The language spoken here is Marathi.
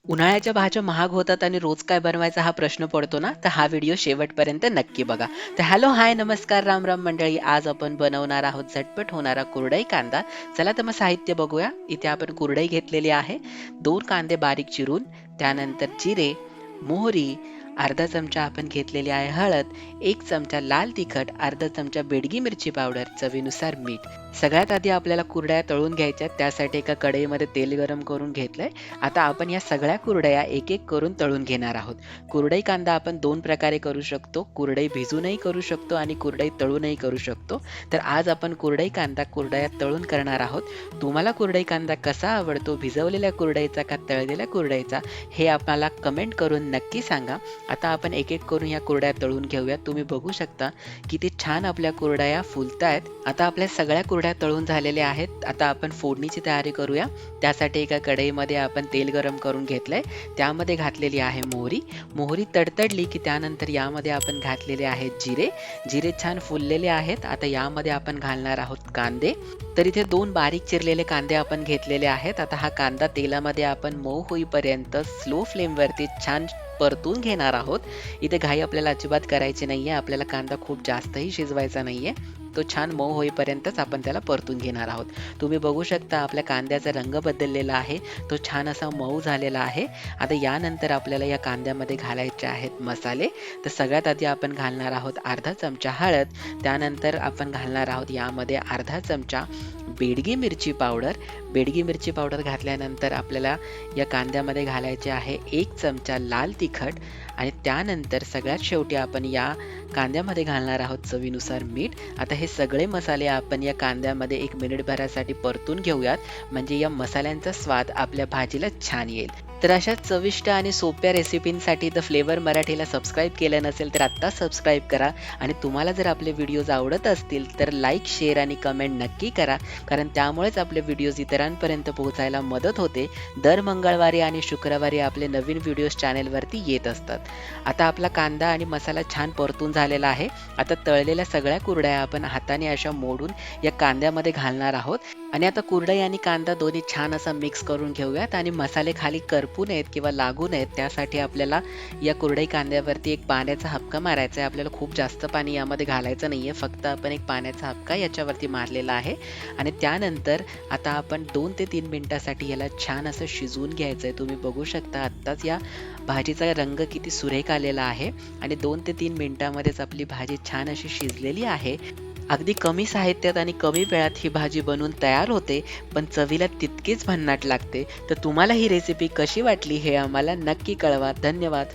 उन्हाळ्याच्या भाज्या महाग होतात आणि रोज काय बनवायचा हा प्रश्न पडतो ना, तर हा व्हिडिओ शेवटपर्यंत नक्की बघा. तर हॅलो, हाय, नमस्कार, राम राम मंडळी. आज आपण बनवणार आहोत झटपट होणारा कुरडई कांदा. चला तर मग साहित्य बघूया. इथे आपण कुरडई घेतलेली आहे. 2 कांदे बारीक चिरून, त्यानंतर जिरे, मोहरी, अर्धा चमचा आपण घेतलेली आहे हळद, 1 चमचा लाल तिखट, अर्धा चमचा बेडगी मिरची पावडर, चवीनुसार मीठ. सगळ्यात आधी आपल्याला कुरडया तळून घ्यायच्या. त्यासाठी एका कढईमध्ये तेल गरम करून घेतलंय. आता आपण या सगळ्या कुरडया एक-एक करून तळून घेणार आहोत. कुरडई कांदा आपण 2 प्रकारे करू शकतो. कुरडई भिजूनही करू शकतो आणि कुरडई तळूनही करू शकतो. तर आज आपण कुरडई कांदा कुरडया तळून करणार आहोत. तुम्हाला कुरडई कांदा कसा आवडतो, भिजवलेल्या कुरडईचा का तळलेल्या कुरडईचा, हे आम्हाला कमेंट करून नक्की सांगा. आता आपण एक-एक करून या कुरडया तळून घेऊया. तुम्ही बघू शकता किती छान आपल्या कुरडया फुलतायत. आता आपल्या सगळ्या कुरडया तळून झालेल्या आहेत. आता आपण फोडणीची तयारी करूया. त्यासाठी एका कढईमध्ये आपण तेल गरम करून घेतलंय. त्यामध्ये घातलेली आहे मोहरी. मोहरी तडतडली की त्यानंतर यामध्ये आपण घातलेले आहेत जिरे. जिरे छान फुललेले आहेत. आता यामध्ये आपण घालणार आहोत कांदे. तर इथे 2 बारीक चिरलेले कांदे आपण घेतलेले आहेत. आता हा कांदा तेलामध्ये आपण मऊ होईपर्यंत स्लो फ्लेमवरती छान परतून घेणार आहोत. इथे घाई आपल्याला अजिबात करायची नाहीये. आपल्याला कांदा खूप जास्तही शिजवायचा नाहीये. तो छान मऊ होईपर्यंतच आपण त्याला परतून घेणार आहोत. तुम्ही बघू शकता आपल्या कांद्याचा रंग बदललेला आहे. तो छान असा मऊ झालेला आहे. आता यानंतर आपल्याला या कांद्यामध्ये घालायचे आहेत मसाले. तर सगळ्यात आधी आपण घालणार आहोत अर्धा चमचा हळद. त्यानंतर आपण घालणार आहोत यामध्ये अर्धा चमचा बेडगी मिरची पावडर. बेडगी मिरची पावडर घातल्यानंतर आपल्याला या कांद्यामध्ये घालायचे आहे 1 चमचा लाल तिखट आणि त्यानंतर सगळ्यात शेवटी आपण या कांद्यामध्ये घालणार आहोत चवीनुसार मीठ. आता हे सगळे मसाले आपण या कांद्यामध्ये 1 मिनिटभरासाठी परतून घेऊयात, म्हणजे या मसाल्यांचा स्वाद आपल्या भाजीला छान येईल. तर अशा चविष्ट आणि सोप्या रेसिपींसाठी द फ्लेवर मराठीला सबस्क्राईब केलं नसेल तर आत्ता सबस्क्राईब करा. आणि तुम्हाला जर आपले व्हिडिओज आवडत असतील तर लाईक, शेअर आणि कमेंट नक्की करा, कारण त्यामुळेच आपले व्हिडिओज इतरांपर्यंत पोहोचायला मदत होते. दर मंगळवारी आणि शुक्रवारी आपले नवीन व्हिडिओज चॅनेलवरती येत असतात. आता आपला कांदा आणि मसाला छान परतून झालेला आहे. आता तळलेल्या सगळ्या कुरडया आपण हाताने अशा मोडून या कांद्यामध्ये घालणार आहोत. आणि आता कुरडई आणि कांदा दोन्ही छान असा मिक्स करून घेऊयात. आणि मसाले खाली करपू नयेत किंवा लागू नयेत त्यासाठी आपल्याला या कुरडई कांद्यावरती एक पाण्याचा हबका मारायचा आहे. आपल्याला खूप जास्त पाणी यामध्ये घालायचं नाहीये, फक्त आपण एक पाण्याचा हबका याच्यावरती मारलेला आहे. आणि त्यानंतर आता आपण 2 ते 3 मिनिटासाठी याला छान असं शिजवून घ्यायचं आहे. तुम्ही बघू शकता आत्ताच या भाजीचा रंग किती सुरेख आलेला आहे. आणि 2 ते 3 मिनिटामध्येच आपली भाजी छान अशी शिजलेली आहे. अगदी कमी साहित्यात आणि कमी वेळात ही भाजी बनवून तयार होते, पण चवीला तितकीच भन्नाट लागते. तर तुम्हाला ही रेसिपी कशी वाटली हे आम्हाला नक्की कळवा. धन्यवाद.